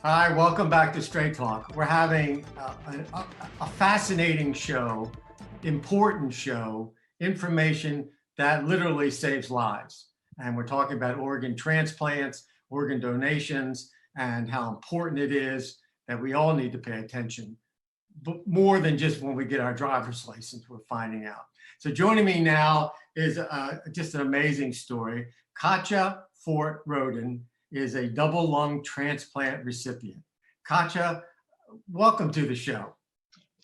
Hi, welcome back to Straight Talk. We're having a fascinating show, important show, information that literally saves lives. And we're talking about organ transplants, organ donations, and how important it is that we all need to pay attention, but more than just when we get our driver's license, we're finding out. So joining me now is just an amazing story. Katja Fort Rhoden is a double lung transplant recipient. Katja, welcome to the show.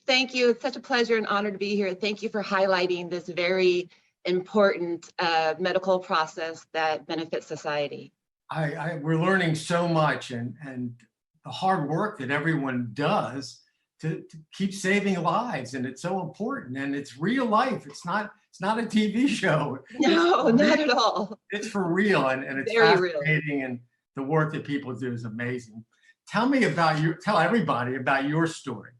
Thank you. It's such a pleasure and honor to be here. Thank you for highlighting this very important medical process that benefits society. We're learning so much, and the hard work that everyone does to keep saving lives, and it's so important, and it's real life. It's not a TV show. No, not at all. It's for real, and it's Very fascinating, and the work that people do is amazing. Tell everybody about your story.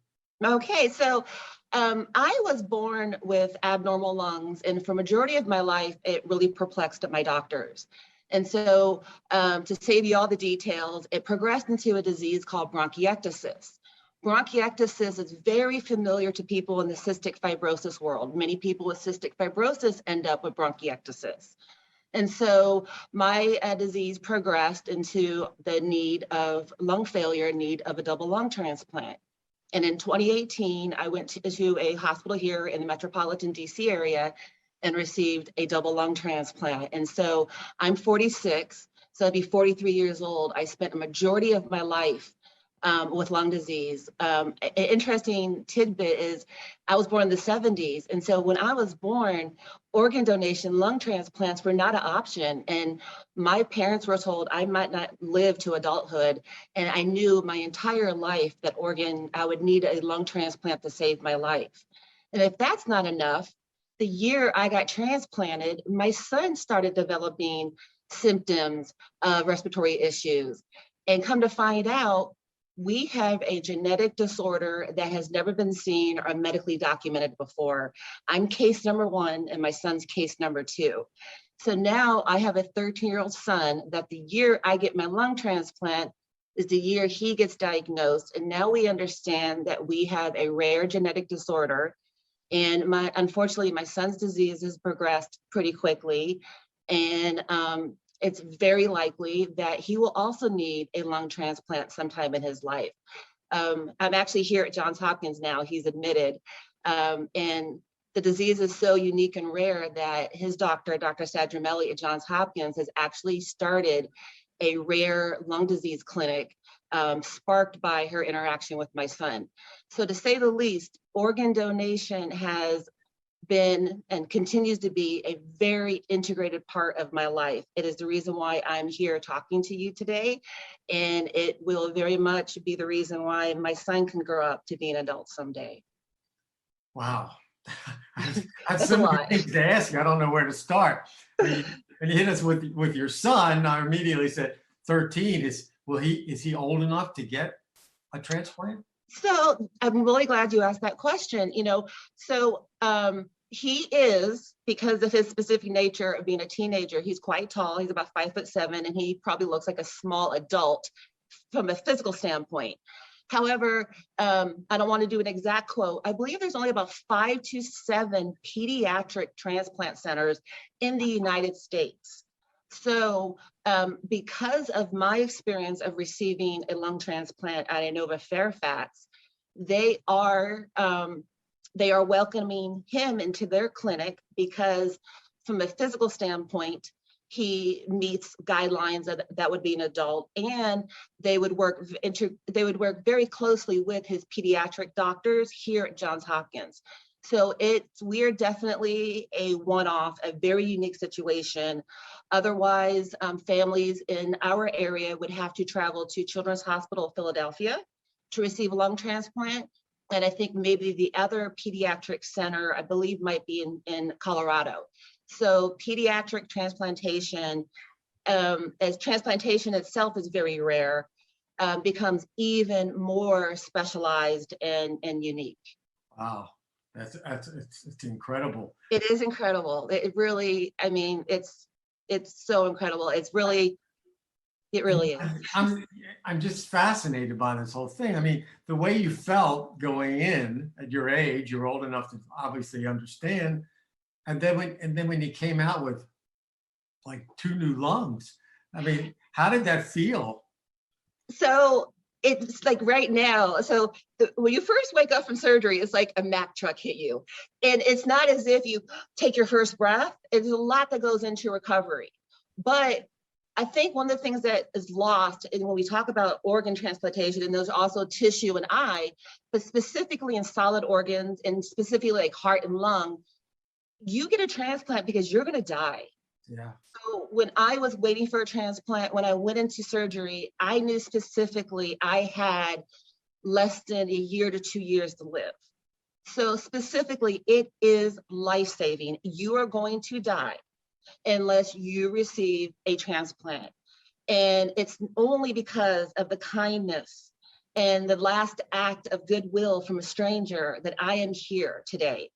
Okay, so I was born with abnormal lungs, and for majority of my life, it really perplexed my doctors. And so to save you all the details, it progressed into a disease called bronchiectasis. Bronchiectasis is very familiar to people in the cystic fibrosis world. Many people with cystic fibrosis end up with bronchiectasis. And so my disease progressed into the need of lung failure, need of a double lung transplant. And in 2018, I went to a hospital here in the metropolitan DC area and received a double lung transplant. And so I'm 46, so I'd be 43 years old. I spent a majority of my life with lung disease. An interesting tidbit is I was born in the 70s. And so when I was born, organ donation, lung transplants were not an option. And my parents were told I might not live to adulthood. And I knew my entire life that I would need a lung transplant to save my life. And if that's not enough, the year I got transplanted, my son started developing symptoms of respiratory issues. And come to find out, we have a genetic disorder that has never been seen or medically documented before. I'm case number 1 and my son's case number 2. So now I have a 13-year-old son that the year I get my lung transplant is the year he gets diagnosed. And now we understand that we have a rare genetic disorder. And unfortunately, my son's disease has progressed pretty quickly. And it's very likely that he will also need a lung transplant sometime in his life. I'm actually here at Johns Hopkins now, he's admitted. And the disease is so unique and rare that his doctor, Dr. Sadramelli at Johns Hopkins, has actually started a rare lung disease clinic sparked by her interaction with my son. So to say the least, organ donation has been and continues to be a very integrated part of my life. It is the reason why I'm here talking to you today, and it will very much be the reason why my son can grow up to be an adult someday. Wow. That's so many things to ask you. I don't know where to start. When you hit us with your son, I immediately said 13. Is he old enough to get a transplant? So I'm really glad you asked that question. He is, because of his specific nature of being a teenager, he's quite tall. He's about 5'7", and he probably looks like a small adult from a physical standpoint. However, I don't want to do an exact quote. I believe there's only about 5 to 7 pediatric transplant centers in the United States. So because of my experience of receiving a lung transplant at Inova Fairfax, they are welcoming him into their clinic because from a physical standpoint, he meets guidelines that would be an adult, and they would work very closely with his pediatric doctors here at Johns Hopkins. So we're definitely a one-off, a very unique situation. Otherwise, families in our area would have to travel to Children's Hospital of Philadelphia to receive a lung transplant. And I think maybe the other pediatric center, I believe, might be in Colorado. So pediatric transplantation, as transplantation itself is very rare, becomes even more specialized and unique. Wow. It's incredible. It is incredible. It really, I mean, it's so incredible. It's really, It really is. I'm just fascinated by this whole thing. I mean, the way you felt going in at your age, you're old enough to obviously understand. And then when you came out with like 2 new lungs, I mean, how did that feel? So it's like right now. So when you first wake up from surgery, it's like a Mack truck hit you. And it's not as if you take your first breath. There's a lot that goes into recovery. But I think one of the things that is lost, and when we talk about organ transplantation, and there's also tissue and eye, but specifically in solid organs and specifically like heart and lung, you get a transplant because you're going to die. Yeah. So when I was waiting for a transplant, when I went into surgery, I knew specifically I had less than a year to 2 years to live. So specifically, it is life-saving. You are going to die unless you receive a transplant. And it's only because of the kindness and the last act of goodwill from a stranger that I am here today.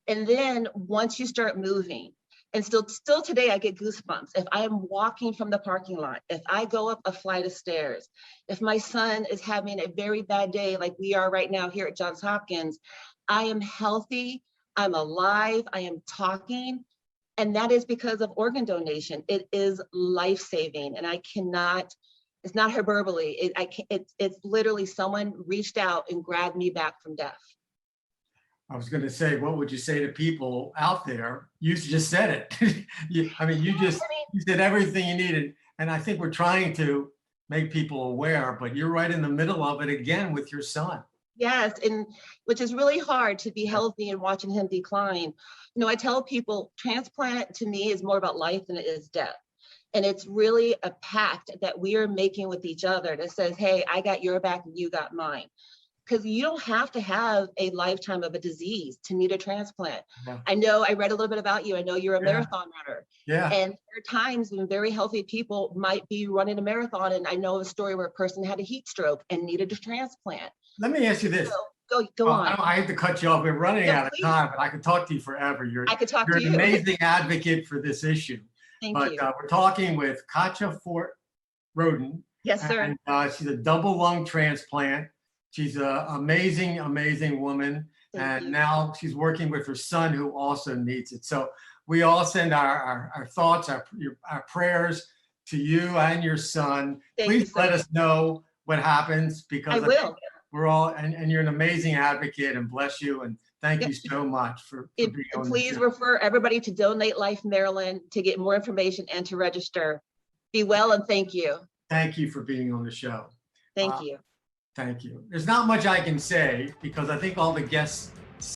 And then once you start moving, and still today, I get goosebumps. If I am walking from the parking lot, if I go up a flight of stairs, if my son is having a very bad day, like we are right now here at Johns Hopkins, I am healthy, I'm alive, I am talking. And that is because of organ donation. It is life-saving. And I cannot, it's not hyperbole. It's literally someone reached out and grabbed me back from death. I was going to say, what would you say to people out there? You just said it. I mean, you said everything you needed. And I think we're trying to make people aware, but you're right in the middle of it again with your son. Yes, and which is really hard to be healthy and watching him decline. You know, I tell people transplant to me is more about life than it is death. And it's really a pact that we are making with each other that says, hey, I got your back and you got mine. Because you don't have to have a lifetime of a disease to need a transplant. Yeah. I know I read a little bit about you. I know you're a marathon runner. Yeah. And there are times when very healthy people might be running a marathon. And I know a story where a person had a heat stroke and needed a transplant. Let me ask you this. So, go on. I hate to cut you off. We're running out of time, but I could talk to you forever. I could talk you're to you. You're an amazing advocate for this issue. Thank you. We're talking with Katja Rhoden. Yes, sir. And, she's a double lung transplant. She's an amazing, amazing woman. Thank you. Now she's working with her son who also needs it. So we all send our thoughts, our prayers to you and your son. Please let us know what happens, because I will. We're all, and you're an amazing advocate, and bless you. And thank you so much for being on. Please refer everybody to Donate Life Maryland to get more information and to register. Be well, and thank you. Thank you for being on the show. Thank you. Thank you. There's not much I can say because I think all the guests